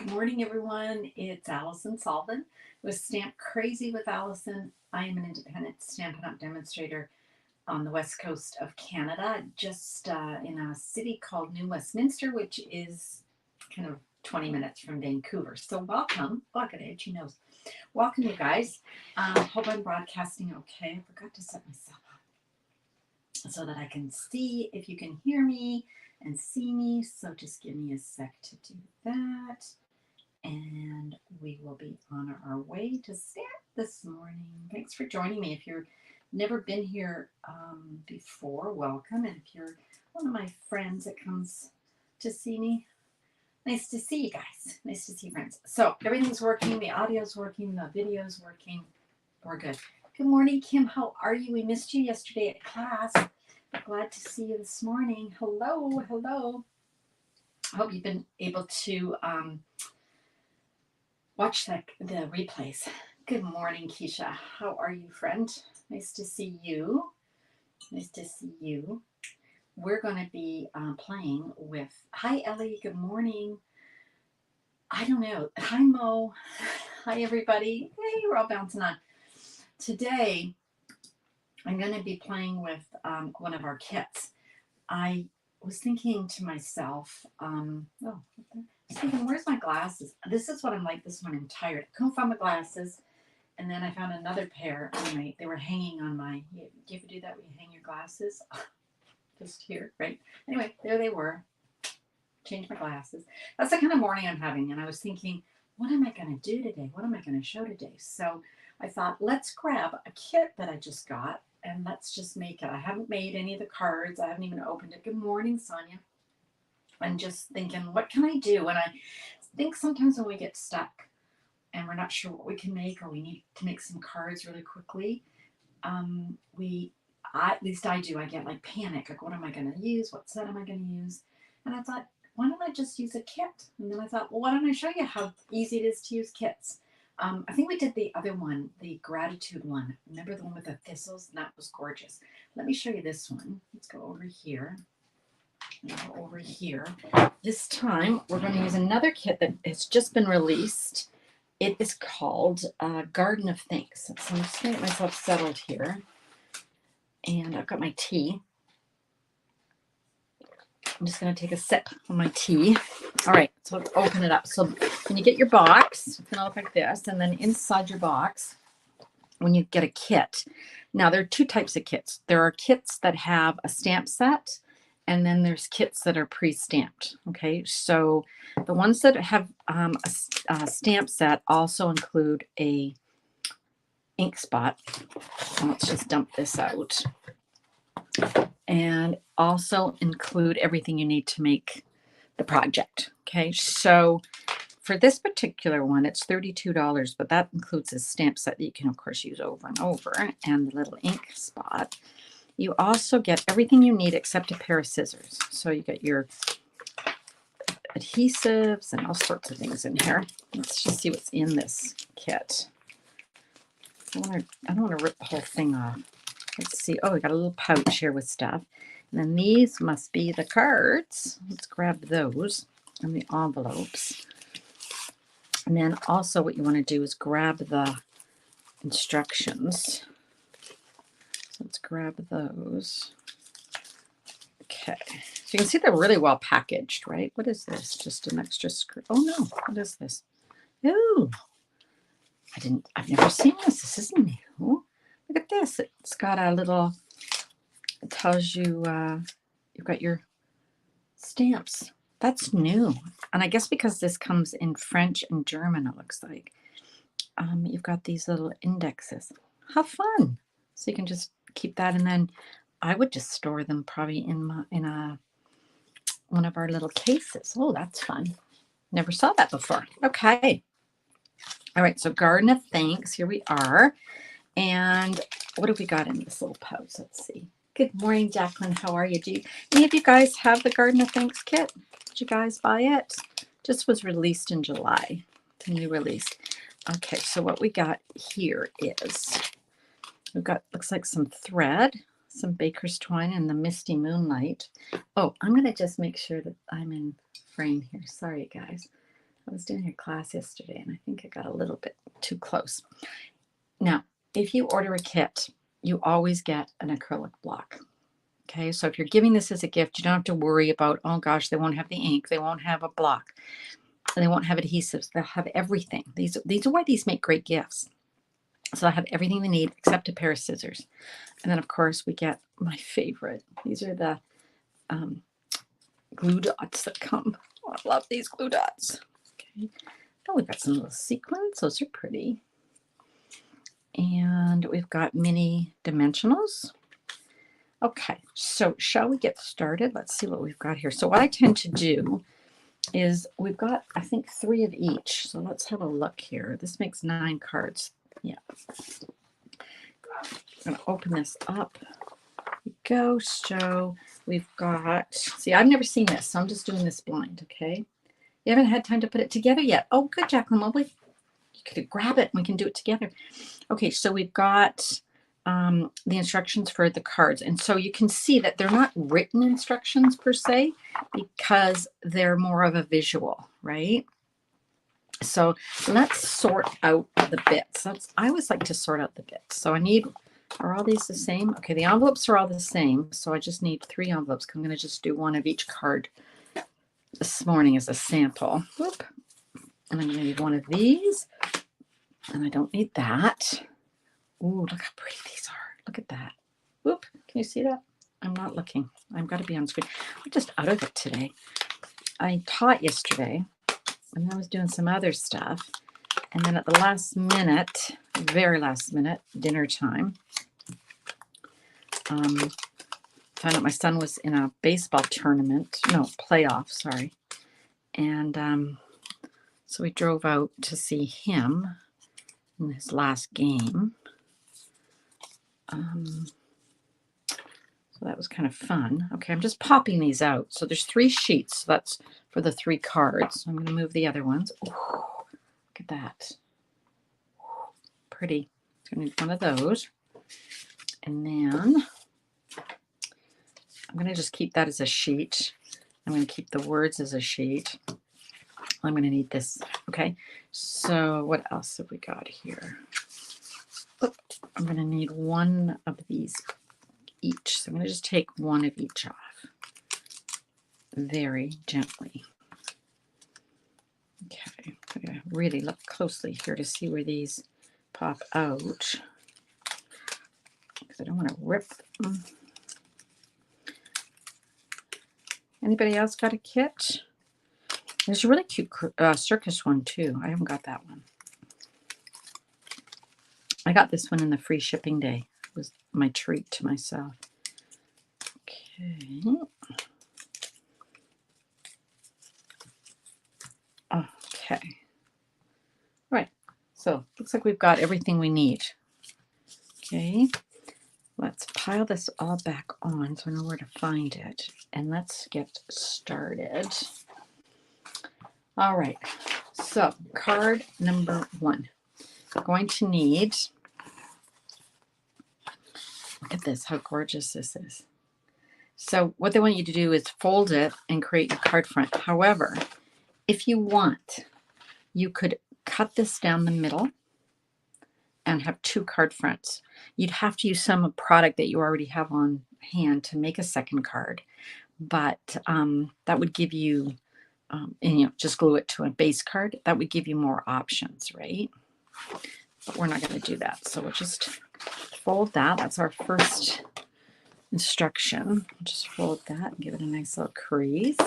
Good morning, everyone. It's Alison Sullivan with Stamp Crazy with Alison. I am an independent Stampin' Up! Demonstrator on the west coast of Canada, just in a city called New Westminster, which is kind of 20 minutes from Vancouver. So welcome. Oh, I got an itchy nose. Welcome, you guys. Hope I'm broadcasting okay. I forgot to set myself up so that I can see if you can hear me and see me. So just give me a sec to do that. And we will be on our way to Stamp this morning. Thanks for joining me. If you've never been here before, welcome. And if you're one of my friends that comes to see me, nice to see you guys. Nice to see you, friends. So everything's working. The audio's working. The video's working. We're good. Good morning, Kim. How are you? We missed you yesterday at class. Glad to see you this morning. Hello, hello. I hope you've been able to watch the replays. Good morning, Keisha. How are you, friend? Nice to see you. Nice to see you. We're going to be playing with, hi, Ellie. Good morning. I don't know. Hi, Mo. Hi, everybody. Hey, we're all bouncing on. Today, I'm going to be playing with one of our kits. I was thinking to myself, Stephen, where's my glasses? This is what I'm like this morning. I'm tired. I couldn't find my glasses. And then I found another pair. They were hanging on my, do you ever do that when you hang your glasses? Just here, right? Anyway, there they were. Changed my glasses. That's the kind of morning I'm having. And I was thinking, what am I going to do today? What am I going to show today? So I thought, let's grab a kit that I just got and let's just make it. I haven't made any of the cards. I haven't even opened it. Good morning, Sonia. I'm just thinking, what can I do? And I think sometimes when we get stuck and we're not sure what we can make, or we need to make some cards really quickly, at least I do, I get like panic. Like, what am I going to use? What set am I going to use? And I thought, why don't I just use a kit? And then I thought, well, why don't I show you how easy it is to use kits? I think we did the other one, the gratitude one. Remember the one with the thistles? That was gorgeous. Let me show you this one. Let's go over here. Over here. This time we're going to use another kit that has just been released. It is called Garden of Thanks. So I'm just going to get myself settled here. And I've got my tea. I'm just going to take a sip of my tea. All right, so let's open it up. So when you get your box, it's going to look like this. And then inside your box, when you get a kit. Now, there are two types of kits. There are kits that have a stamp set, and then there's kits that are pre-stamped. Okay, so the ones that have a stamp set also include a ink spot. So let's just dump this out. And also include everything you need to make the project. Okay, so for this particular one, it's $32, but that includes a stamp set that you can, of course, use over and over, and the little ink spot. You also get everything you need except a pair of scissors. So you get your adhesives and all sorts of things in here. Let's just see what's in this kit. I don't want to rip the whole thing off. Let's see. Oh, we got a little pouch here with stuff. And then these must be the cards. Let's grab those and the envelopes. And then also what you want to do is grab the instructions. Let's grab those. Okay. So you can see they're really well packaged, right? What is this? Just an extra screw. Oh no, what is this? Oh, I've never seen this. This is new. Look at this. It's got a little, it tells you you've got your stamps. That's new. And I guess because this comes in French and German, it looks like. You've got these little indexes. How fun. So you can just keep that, and then I would just store them probably in one of our little cases. Oh, that's fun. Never saw that before. Okay. All right, so Garden of Thanks. Here we are. And what have we got in this little pouch? Let's see. Good morning, Jacqueline. How are you? Do any of you guys have the Garden of Thanks kit? Did you guys buy it? Just was released in July. It's a new release. Okay, so what we got here is we've got, looks like some thread, some baker's twine, and the misty moonlight. Oh, I'm going to just make sure that I'm in frame here. Sorry, guys. I was doing a class yesterday and I think I got a little bit too close. Now, if you order a kit, you always get an acrylic block. Okay, so if you're giving this as a gift, you don't have to worry about, oh gosh, they won't have the ink, they won't have a block, and they won't have adhesives. They'll have everything. These are why these make great gifts. So they'll have everything they need except a pair of scissors. And then, of course, we get my favorite. These are the glue dots that come. Oh, I love these glue dots. Okay. Oh, we've got some little sequins. Those are pretty. And we've got mini dimensionals. Okay, so shall we get started? Let's see what we've got here. So what I tend to do is we've got, I think, 3 of each. So let's have a look here. This makes 9 cards. Yeah. I'm going to open this up. Here we go. So we've got, see, I've never seen this, so I'm just doing this blind, okay? You haven't had time to put it together yet. Oh, good, Jacqueline. Well, you could grab it and we can do it together. Okay, so we've got the instructions for the cards. And so you can see that they're not written instructions per se, because they're more of a visual, right? So let's sort out the bits. I always like to sort out the bits. So I need, are all these the same? Okay, the envelopes are all the same. So I just need 3 envelopes. I'm going to just do 1 of each card this morning as a sample. Whoop. And I'm going to need 1 of these. And I don't need that. Ooh, look how pretty these are. Look at that. Whoop. Can you see that? I'm not looking. I've got to be on screen. I'm just out of it today. I taught yesterday, and I was doing some other stuff. And then at the last minute, very last minute, dinner time, found out my son was in a baseball tournament. No, playoff, sorry. And so we drove out to see him in his last game. So that was kind of fun. Okay, I'm just popping these out. So there's 3 sheets. So that's for the 3 cards. So I'm going to move the other ones. Ooh, look at that. Pretty. So I need 1 of those. And then I'm going to just keep that as a sheet. I'm going to keep the words as a sheet. I'm going to need this. Okay, so what else have we got here? Oop, I'm going to need 1 of these each. So I'm going to just take 1 of each off very gently. Okay, I'm going to really look closely here to see where these pop out, because I don't want to rip them. Anybody else got a kit? There's a really cute circus one too. I haven't got that one. I got this one in the free shipping day. It was my treat to myself. Okay. Okay. Right. So looks like we've got everything we need. Okay. Let's pile this all back on so I know where to find it. And let's get started. All right. So card number 1. We're going to need, look at this, how gorgeous this is. So what they want you to do is fold it and create your card front. However, if you want, you could cut this down the middle and have 2 card fronts. You'd have to use some product that you already have on hand to make a second card, but that would give you, and just glue it to a base card. That would give you more options, right? But we're not going to do that. So we'll just fold that. That's our first instruction. Just fold that and give it a nice little crease.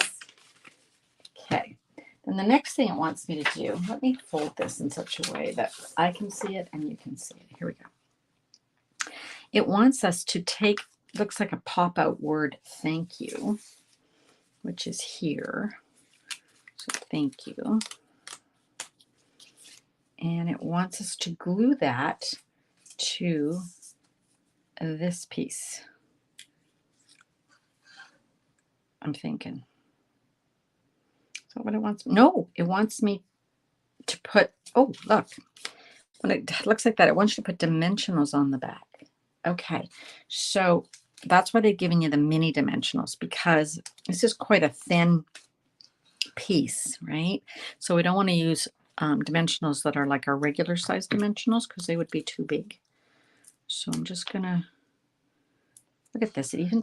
Okay. Then the next thing it wants me to do, let me fold this in such a way that I can see it and you can see it. Here we go. It wants us to take, looks like a pop-out word, thank you, which is here. So thank you. And it wants us to glue that to this piece. I'm thinking. So what it wants, no, it wants me to put, oh, look, when it looks like that, it wants you to put dimensionals on the back. Okay, so that's why they've given you the mini dimensionals, because this is quite a thin piece, right? So we don't want to use dimensionals that are like our regular size dimensionals because they would be too big. So I'm just gonna, look at this. It even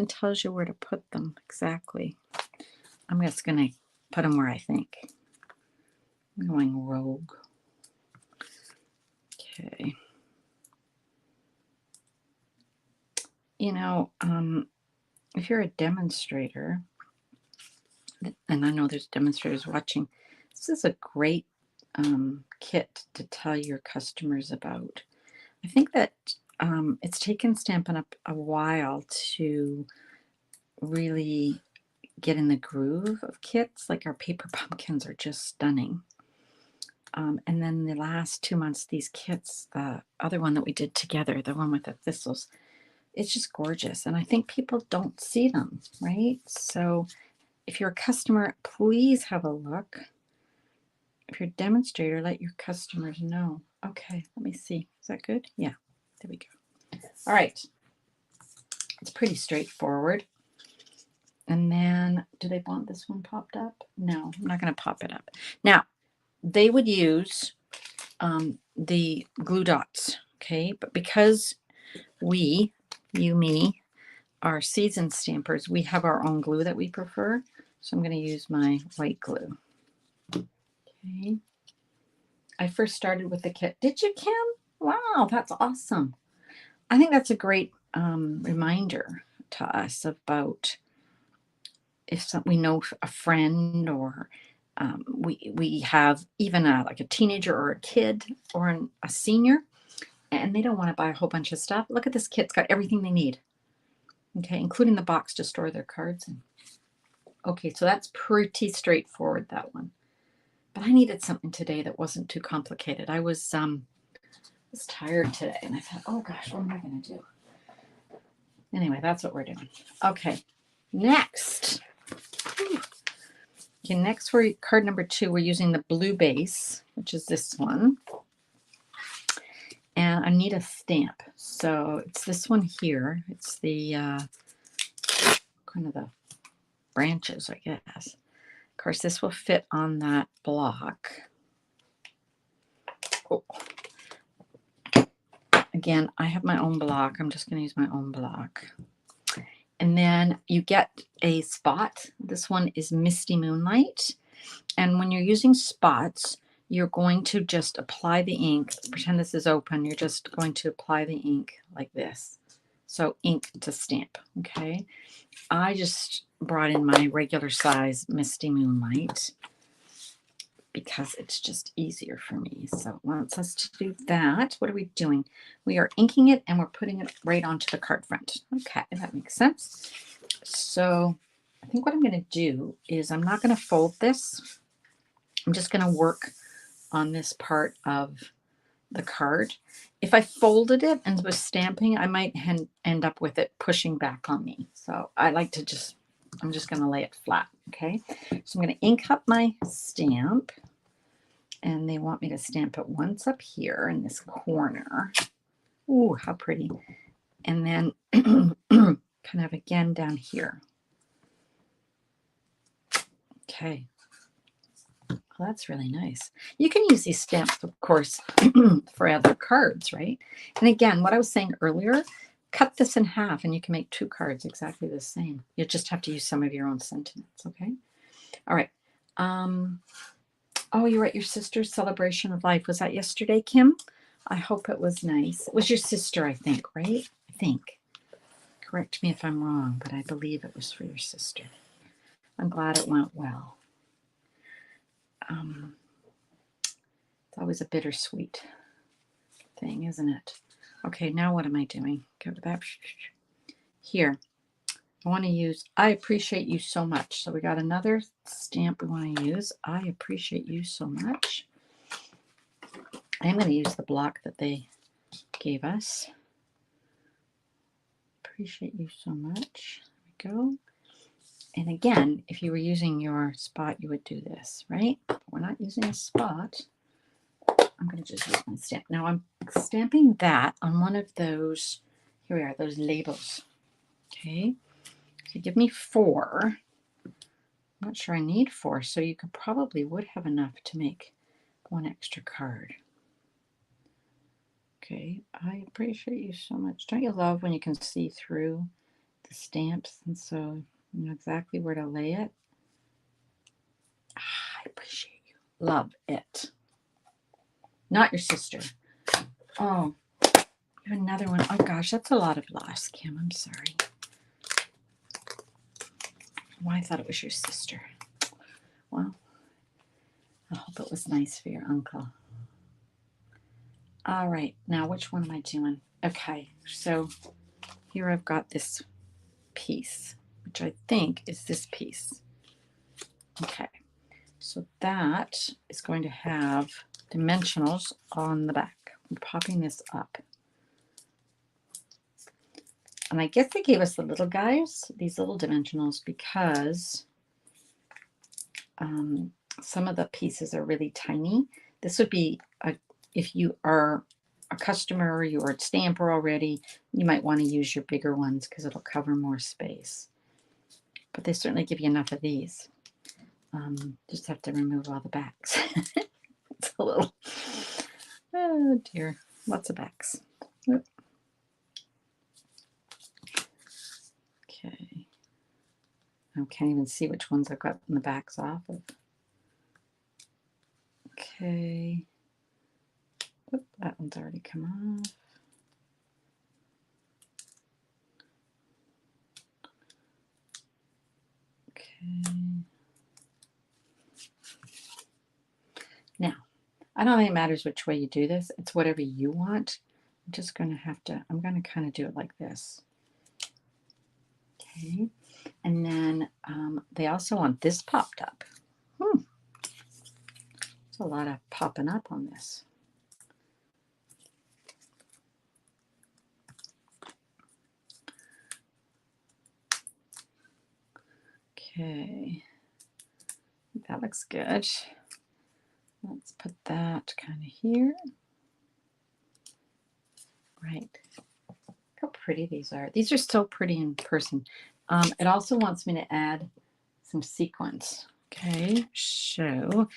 tells you where to put them exactly. I'm just gonna put them where I think. I'm going rogue. Okay. You know, if you're a demonstrator, and I know there's demonstrators watching, this is a great kit to tell your customers about. I think that it's taken Stampin' Up! A while to really get in the groove of kits. Like our paper pumpkins are just stunning. And then the last 2 months, these kits, the other one that we did together, the one with the thistles, it's just gorgeous. And I think people don't see them, right? So if you're a customer, please have a look. If you're a demonstrator, let your customers know. Okay, let me see. Is that good? Yeah, there we go. All right. It's pretty straightforward. And then, do they want this one popped up? No, I'm not going to pop it up. Now, they would use the glue dots, okay? But because we, you, me, are seasoned stampers, we have our own glue that we prefer. So I'm going to use my white glue. Okay. I first started with the kit. Did you, Kim? Wow, that's awesome. I think that's a great reminder to us about if we know a friend, or we have even like a teenager or a kid or a senior, and they don't want to buy a whole bunch of stuff. Look at this kit. It's got everything they need. Okay, including the box to store their cards in. Okay, so that's pretty straightforward, that one. But I needed something today that wasn't too complicated. I was tired today, and I thought, oh gosh, what am I going to do? Anyway, that's what we're doing. Okay, next. Okay, next for card number 2, we're using the blue base, which is this one. And I need a stamp. So it's this one here. It's the kind of the branches, I guess. Of course, this will fit on that block. Oh. Again, I have my own block. I'm just going to use my own block. And then you get a spot. This one is Misty Moonlight. And when you're using spots, you're going to just apply the ink. Pretend this is open. You're just going to apply the ink like this. So ink to stamp, okay? I just brought in my regular size Misty Moonlight because it's just easier for me. So it wants us to do that. What are we doing? We are inking it and we're putting it right onto the card front. Okay, that makes sense. So I think what I'm going to do is I'm not going to fold this. I'm just going to work on this part of the card. If I folded it and was stamping, I might end up with it pushing back on me. So I like to I'm just going to lay it flat. Okay. So I'm going to ink up my stamp, and they want me to stamp it once up here in this corner. Ooh, how pretty. And then kind of again down here. Okay. Well, that's really nice. You can use these stamps, of course, for other cards, right? And again, what I was saying earlier, cut this in half and you can make 2 cards exactly the same. You just have to use some of your own sentiments, okay? All right. Oh, you're at your sister's celebration of life. Was that yesterday, Kim? I hope it was nice. It was your sister, I think, right? I think. Correct me if I'm wrong, but I believe it was for your sister. I'm glad it went well. It's always a bittersweet thing, isn't it? Okay, now what am I doing? Go to that. Here, I want to use I appreciate you so much. So we got another stamp we want to use. I appreciate you so much. I'm going to use the block that they gave us. Appreciate you so much. There we go. And again, if you were using your spot, you would do this, right? But we're not using a spot. I'm going to just use my stamp. Now I'm stamping that on one of those, here we are, those labels. Okay. So give me 4. I'm not sure I need 4, so you could probably would have enough to make 1 extra card. Okay, I appreciate you so much. Don't you love when you can see through the stamps, and so you know exactly where to lay it? I appreciate you. Love it. Not your sister. Oh, you have another one. Oh gosh, that's a lot of loss, Kim. I'm sorry. Well, I thought it was your sister. Well, I hope it was nice for your uncle. All right, now which one am I doing? Okay, so here I've got this piece, which I think is this piece. Okay, so that is going to have dimensionals on the back. I'm popping this up. And I guess they gave us the little guys, these little dimensionals, because some of the pieces are really tiny. This would be, if you are a customer, you are a stamper already, you might want to use your bigger ones because it'll cover more space. But they certainly give you enough of these. Just have to remove all the backs. It's a little, oh dear, lots of backs. Oop. Okay. I can't even see which ones I've got the backs off of. Okay. Oop, that one's already come off. Okay. Now, I don't think it matters which way you do this. It's whatever you want. I'm just going to have to, I'm going to kind of do it like this. Okay. And then they also want this popped up. There's a lot of popping up on this. Okay. That looks good. Let's put that kind of here. Right. Look how pretty these are. These are so pretty in person. It also wants me to add some sequins. Okay, so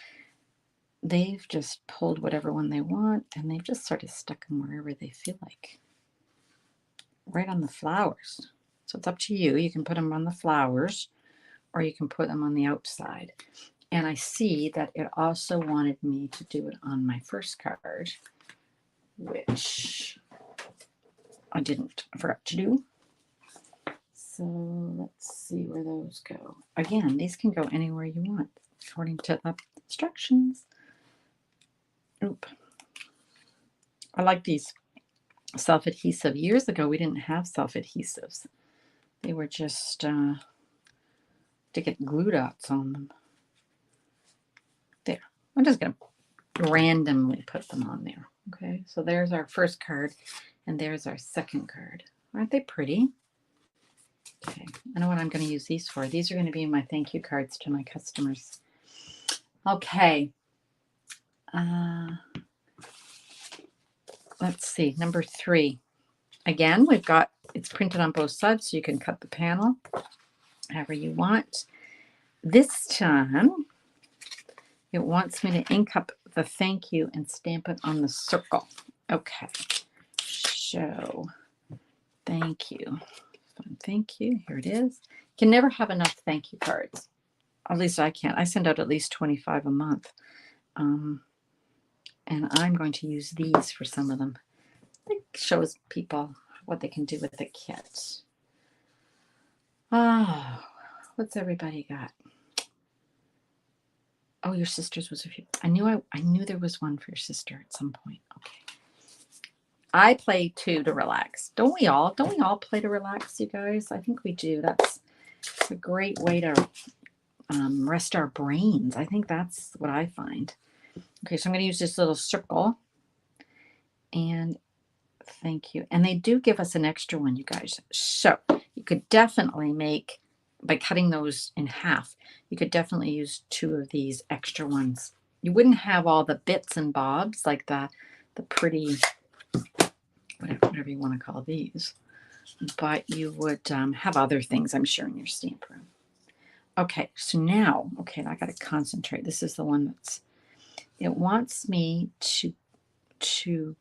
they've just pulled whatever one they want and they've just sort of stuck them wherever they feel like. Right on the flowers. So it's up to you. You can put them on the flowers or you can put them on the outside. And I see that it also wanted me to do it on my first card, which I didn't. I forgot to do. So let's see where those go. Again, these can go anywhere you want, according to the instructions. Oop. I like these self-adhesive. Years ago, we didn't have self-adhesives. They were just to get glue dots on them. There. I'm just going to randomly put them on there. Okay, so there's our first card, and there's our second card. Aren't they pretty? Okay, I know what I'm going to use these for. These are going to be my thank you cards to my customers. Okay. Let's see, number 3. Again, we've got, it's printed on both sides, so you can cut the panel however you want. This time, it wants me to ink up the thank you and stamp it on the circle. Okay, so thank you. Thank you. Here it is. You can never have enough thank you cards. At least I can't. I send out at least 25 a month. And I'm going to use these for some of them. It shows people what they can do with the kit. Oh, what's everybody got? Oh, your sister's was a few. I knew there was one for your sister at some point. Okay. I play too to relax. Don't we all? Don't we all play to relax, you guys? I think we do. That's a great way to rest our brains. I think that's what I find. Okay, so I'm going to use this little circle. And thank you. And they do give us an extra one, you guys. So you could definitely make, by cutting those in half, you could definitely use 2 of these extra ones. You wouldn't have all the bits and bobs like the pretty, whatever you want to call these, but you would have other things, I'm sure, in your stamp room. Okay, so now, okay, I got to concentrate. This is the one that's, it wants me to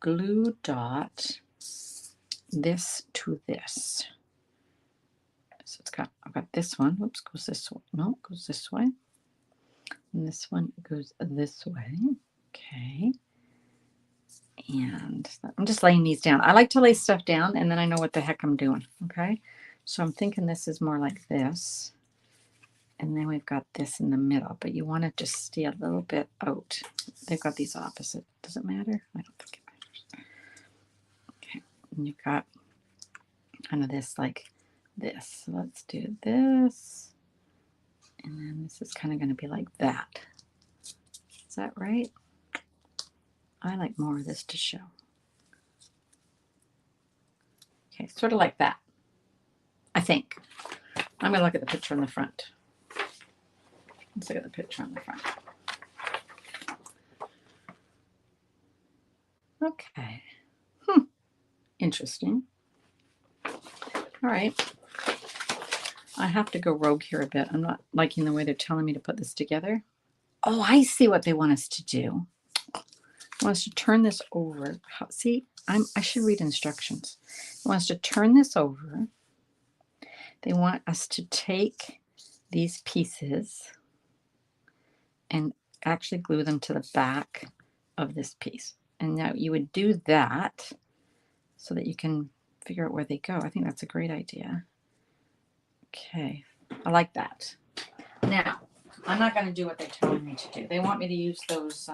glue dot this to this. So it's got, I've got this one. Whoops, goes this way. No, it goes this way. And this one goes this way. Okay. And I'm just laying these down. I like to lay stuff down and then I know what the heck I'm doing. Okay. So I'm thinking this is more like this. And then we've got this in the middle, but you want to just stay a little bit out. They've got these opposite. Does it matter? I don't think it matters. Okay. And you've got kind of this like this. So let's do this. And then this is kind of going to be like that. Is that right? I like more of this to show. Okay, sort of like that. I think. I'm going to look at the picture on the front. Let's look at the picture on the front. Okay. Interesting. All right. I have to go rogue here a bit. I'm not liking the way they're telling me to put this together. Oh, I see what they want us to do. They want us to turn this over. See, I should read instructions. They want us to turn this over. They want us to take these pieces and actually glue them to the back of this piece. And now you would do that so that you can figure out where they go. I think that's a great idea. Okay, I like that. Now, I'm not going to do what they're telling me to do. They want me to use those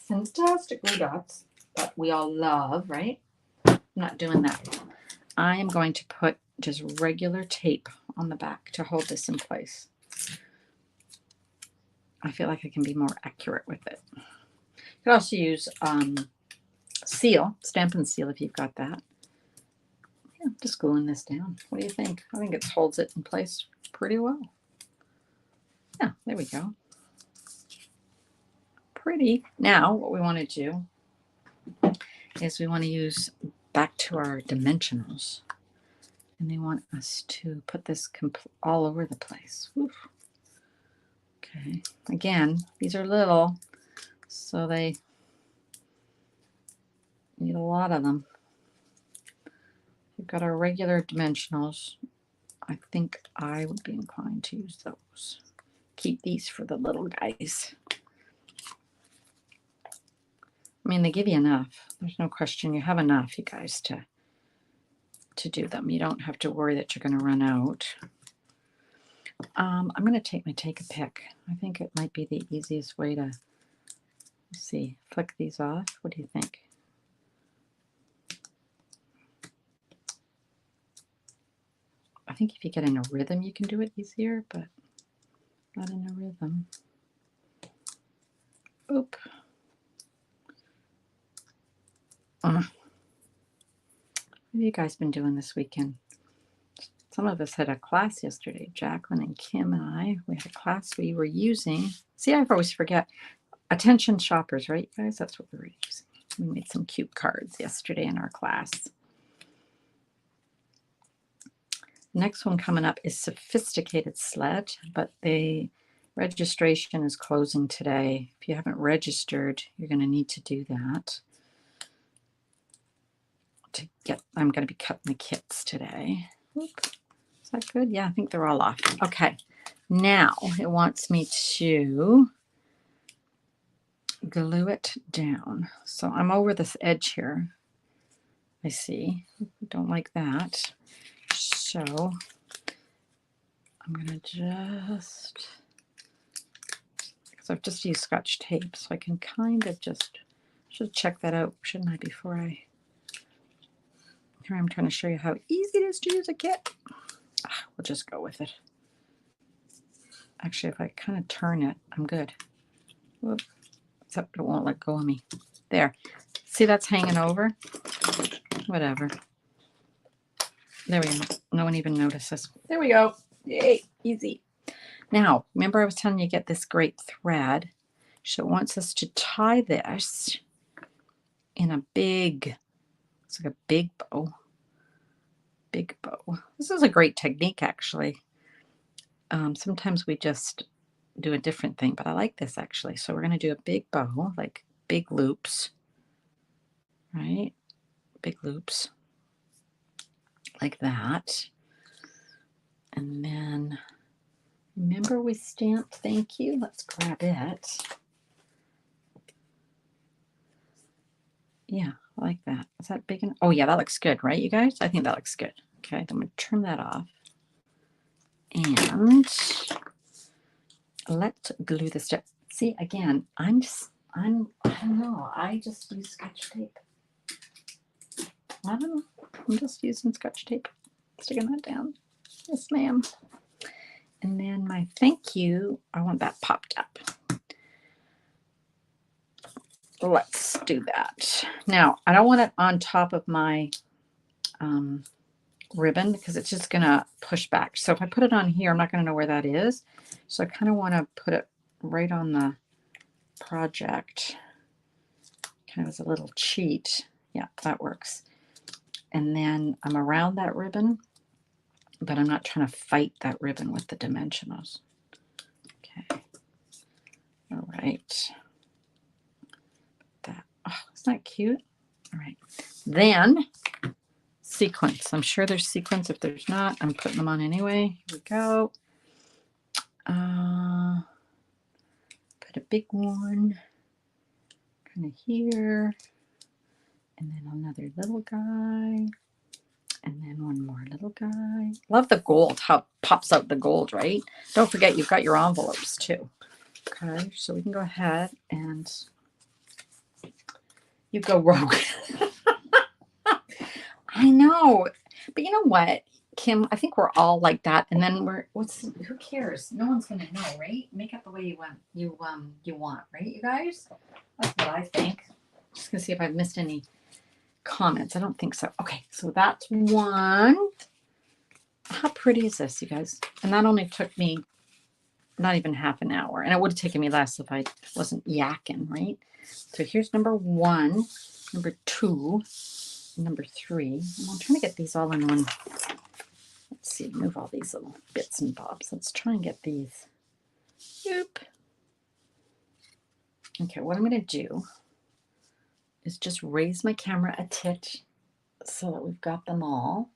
fantastic glue dots that we all love, right? I'm not doing that. I am going to put just regular tape on the back to hold this in place. I feel like I can be more accurate with it. You could also use seal, Stampin' Seal if you've got that. Yeah, just gluing this down. What do you think? I think it holds it in place pretty well. Yeah, there we go. Pretty. Now, what we want to do is we want to use back to our dimensionals. And they want us to put this all over the place. Oof. Okay. Again, these are little, so they need a lot of them. We've got our regular dimensionals. I think I would be inclined to use those. Keep these for the little guys. I mean, they give you enough. There's no question you have enough, you guys, to do them. You don't have to worry that you're going to run out. I'm going to take my take a pick. I think it might be the easiest way to, let's see, flick these off. What do you think? I think if you get in a rhythm, you can do it easier, but not in a rhythm. Oop. What have you guys been doing this weekend? Some of us had a class yesterday. Jacqueline and Kim and I, we had a class we were using. See, I always forget. Attention shoppers, right, guys? That's what we were using. We made some cute cards yesterday in our class. Next one coming up is Sophisticated Sled, but the registration is closing today. If you haven't registered, you're going to need to do that. I'm going to be cutting the kits today. Oops. Is that good? Yeah, I think they're all off. Okay. Now it wants me to glue it down. So I'm over this edge here. I see. Don't like that. So I'm going to just, because I've just used Scotch tape, so I can kind of just, should check that out, shouldn't I, before I, here I'm trying to show you how easy it is to use a kit. We'll just go with it. Actually, if I kind of turn it, I'm good. Whoop. Except it won't let go of me. There. See, that's hanging over? Whatever. There we go. No one even notices. There we go. Yay. Easy. Now, remember I was telling you get this great thread. So it wants us to tie this in a big, it's like a big bow. Big bow. This is a great technique, actually. Sometimes we just do a different thing, but I like this actually. So we're going to do a big bow, like big loops, right? Big loops like that. And then remember we stamped thank you. Let's grab it. Yeah, I like that. Is that big enough? Oh yeah, that looks good, right, you guys? I think that looks good. Okay, then I'm going to trim that off. And let's glue this down. See, again, I don't know. I just use Scotch tape. I don't know. I'm just using Scotch tape. Sticking that down. Yes, ma'am. And then my thank you, I want that popped up. Let's do that. Now, I don't want it on top of my ribbon because it's just going to push back. So if I put it on here, I'm not going to know where that is. So I kind of want to put it right on the project. Kind of as a little cheat. Yeah, that works. And then I'm around that ribbon, but I'm not trying to fight that ribbon with the dimensionals. Okay. All right. That. Oh, isn't that cute? All right. Then sequins. I'm sure there's sequins. If there's not, I'm putting them on anyway. Here we go. Put a big one kind of here. And then another little guy. And then one more little guy. Love the gold, how it pops out the gold, right? Don't forget you've got your envelopes too. Okay, so we can go ahead and you go rogue. I know. But you know what, Kim? I think we're all like that. And then who cares? No one's gonna know, right? Make it the way you want, right, you guys? That's what I think. Just gonna see if I've missed any comments. I don't think so. Okay, so that's one. How pretty is this, you guys? And that only took me not even half an hour. And it would have taken me less if I wasn't yakking, right? So here's number one, number two, number three. And I'm trying to get these all in one. Let's see, move all these little bits and bobs. Let's try and get these. Oop. Okay, what I'm going to do is just raise my camera a tit so that we've got them all.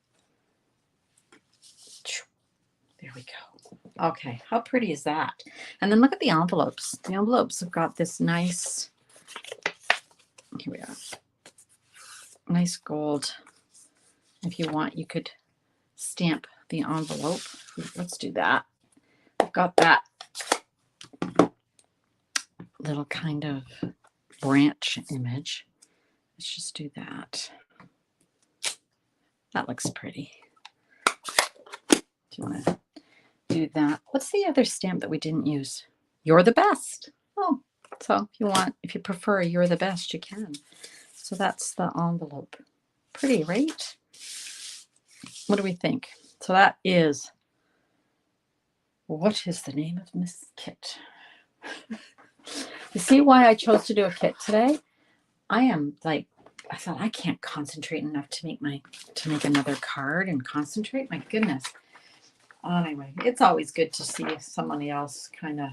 There we go. Okay, how pretty is that? And then look at the envelopes. The envelopes have got this nice, here we are, nice gold. If you want, you could stamp the envelope. Let's do that. I've got that little kind of branch image. Let's just do that. That looks pretty. Do you want to do that? What's the other stamp that we didn't use? You're the best. Oh, so if you prefer you're the best, you can. So that's the envelope. Pretty, right? What do we think? So that is, what is the name of Miss Kit? You see why I chose to do a kit today? I thought I can't concentrate enough to make another card and concentrate. My goodness. Anyway, it's always good to see somebody else kind of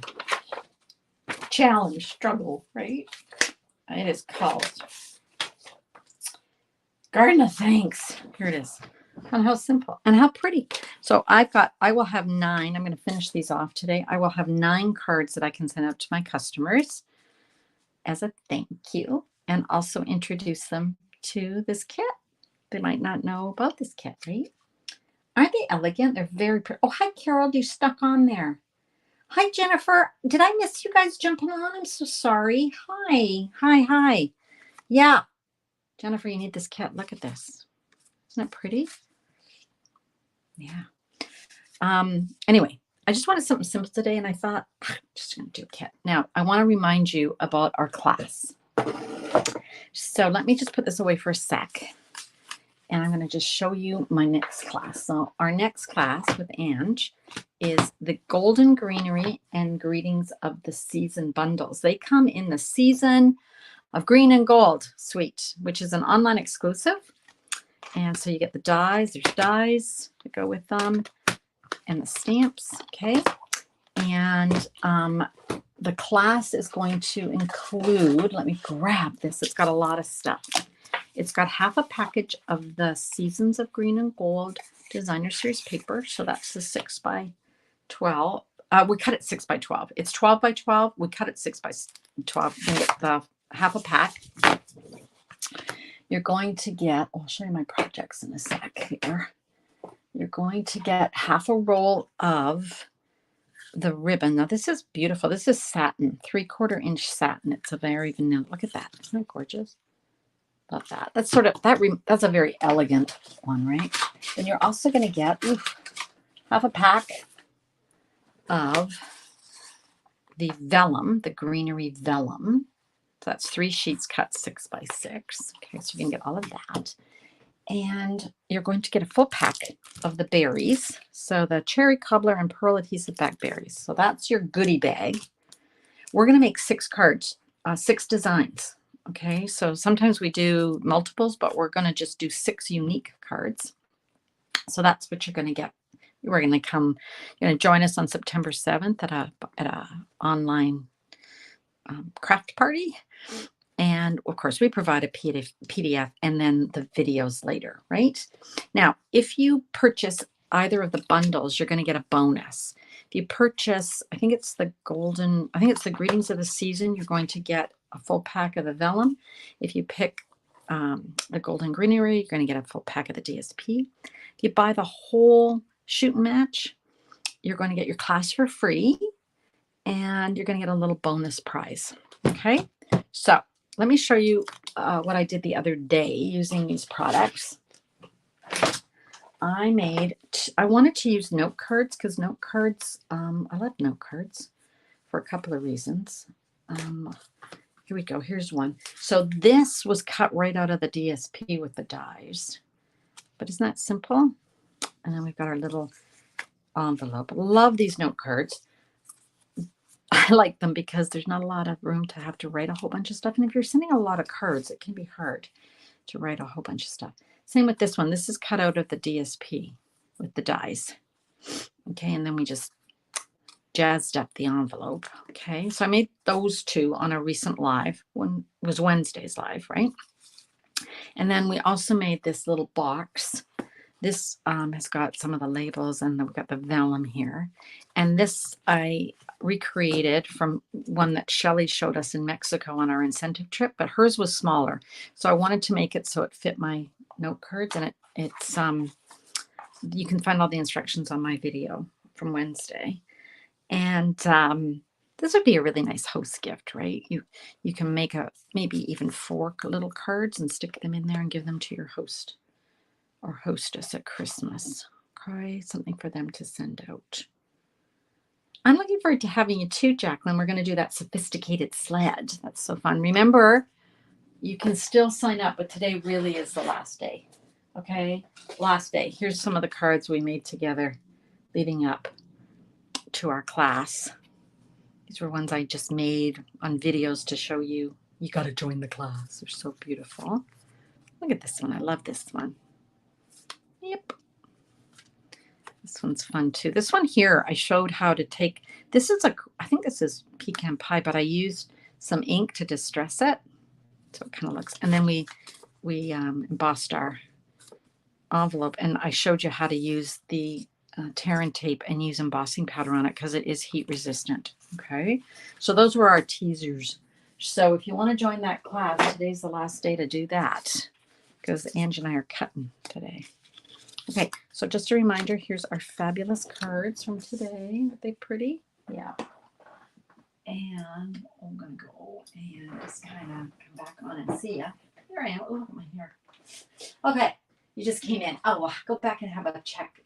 challenge, struggle, right? It is called Garden of Thanks. Here it is. And how simple and how pretty. So I will have 9. I'm going to finish these off today. I will have 9 cards that I can send out to my customers as a thank you and also introduce them to this kit. They might not know about this kit, right? Aren't they elegant? They're very pretty. Oh, hi, Carol. You stuck on there. Hi, Jennifer. Did I miss you guys jumping on? I'm so sorry. Hi. Yeah. Jennifer, you need this kit. Look at this. Isn't it pretty? Yeah. Anyway, I just wanted something simple today, and I thought, I'm just going to do a kit. Now, I want to remind you about our class. So let me just put this away for a sec, and I'm going to just show you my next class. So our next class with Ange is the Golden Greenery and Greetings of the Season bundles. They come in the Season of Green and Gold suite, which is an online exclusive. And so you get the dies. There's dies to go with them. and the stamps, okay? And the class is going to include, let me grab this, it's got a lot of stuff. It's got half a package of the Seasons of Green and Gold Designer Series paper. So that's the 6 by 12. We cut it 6 by 12. It's 12 by 12. We cut it 6 by 12. You can get the half a pack. You're going to get, I'll show you my projects in a sec here. You're going to get half a roll of the ribbon. Now this is beautiful. This is satin, 3/4 inch satin. It's a very vanilla. Look at that. Isn't that gorgeous? Love that. That's sort of, that's a very elegant one, right? Then you're also going to get half a pack of the vellum, the greenery vellum. So that's 3 sheets cut 6 by 6. Okay, so you can get all of that. And you're going to get a full pack of the berries. So the cherry cobbler and pearl adhesive back berries. So that's your goodie bag. We're going to make 6 cards, 6 designs. Okay, so sometimes we do multiples, but we're going to just do 6 unique cards. So that's what you're going to get. We're going to come, you're going to join us on September 7th at a online craft party. And of course, we provide a PDF and then the videos later, right? Now, if you purchase either of the bundles, you're going to get a bonus. If you purchase, I think it's the Greetings of the Season, you're going to get a full pack of the vellum. If you pick the golden greenery, you're going to get a full pack of the DSP. If you buy the whole shoot and match, you're going to get your class for free and you're going to get a little bonus prize. Okay, so let me show you what I did the other day using these products. I wanted to use note cards because note cards, I love note cards for a couple of reasons. Here we go. Here's one. So this was cut right out of the DSP with the dies. But isn't that simple? And then we've got our little envelope. Love these note cards. I like them because there's not a lot of room to have to write a whole bunch of stuff. And if you're sending a lot of cards, it can be hard to write a whole bunch of stuff. Same with this one. This is cut out of the DSP with the dies. Okay, and then we just jazzed up the envelope. Okay, so I made those 2 on a recent live. One was Wednesday's live, right? And then we also made this little box. This has got some of the labels, and then we've got the vellum here. And this I recreated from one that Shelly showed us in Mexico on our incentive trip, but hers was smaller. So I wanted to make it so it fit my note cards, and it's you can find all the instructions on my video from Wednesday. And this would be a really nice host gift, right? You can make maybe even 4 little cards and stick them in there and give them to your host or hostess at Christmas. Okay, something for them to send out. I'm looking forward to having you too, Jacqueline. We're going to do that sophisticated sled. That's so fun. Remember, you can still sign up, but today really is the last day. Okay, last day. Here's some of the cards we made together leading up to our class. These were ones I just made on videos to show you. You got to join the class. They're so beautiful. Look at this one. I love this one. Yep. This one's fun too. This one here, I showed how to take, I think this is pecan pie, but I used some ink to distress it. So it kind of looks, and then we embossed our envelope, and I showed you how to use the tear and tape and use embossing powder on it because it is heat resistant. Okay, so those were our teasers. So if you want to join that class, today's the last day to do that because Angie and I are cutting today. Okay, so just a reminder, here's our fabulous cards from today. Aren't they pretty? Yeah. And I'm going to go and just kind of come back on and see ya. Here I am. Oh, look at my hair. Okay, you just came in. Oh, well, go back and have a check,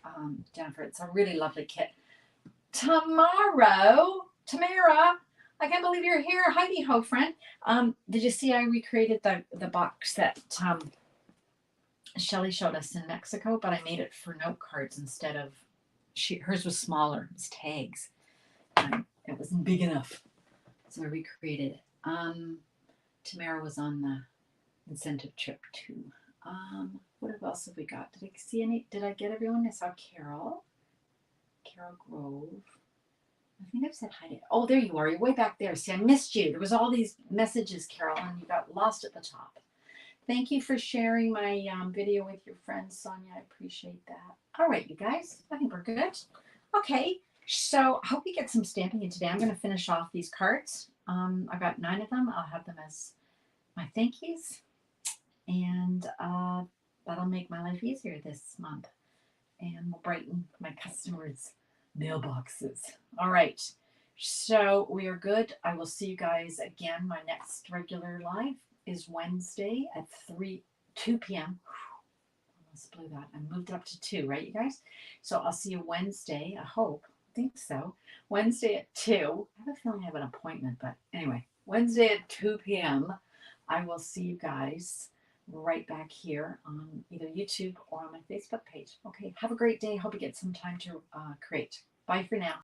Jennifer. It's a really lovely kit. Tamara, I can't believe you're here. Heidi ho, friend. Did you see I recreated the box that Shelly showed us in Mexico, but I made it for note cards instead of, hers was smaller. It was tags. It wasn't big enough. So I recreated it. Tamara was on the incentive trip too. What else have we got? Did I see any? Did I get everyone? I saw Carol. Carol Grove. I think I've said hi to. Oh, there you are. You're way back there. See, I missed you. There was all these messages, Carol, and you got lost at the top. Thank you for sharing my video with your friends, Sonia. I appreciate that. All right, you guys. I think we're good. Okay. So I hope you get some stamping in today. I'm going to finish off these cards. I got 9 of them. I'll have them as my thank yous. And that'll make my life easier this month. And will brighten my customers' mailboxes. All right. So we are good. I will see you guys again. My next regular live is Wednesday at 2 p.m. Almost blew that. I moved it up to 2, right, you guys? So I'll see you Wednesday. I hope. I think so. Wednesday at 2. I have a feeling I have an appointment, but anyway, Wednesday at 2 p.m. I will see you guys right back here on either YouTube or on my Facebook page. Okay, have a great day. Hope you get some time to create. Bye for now.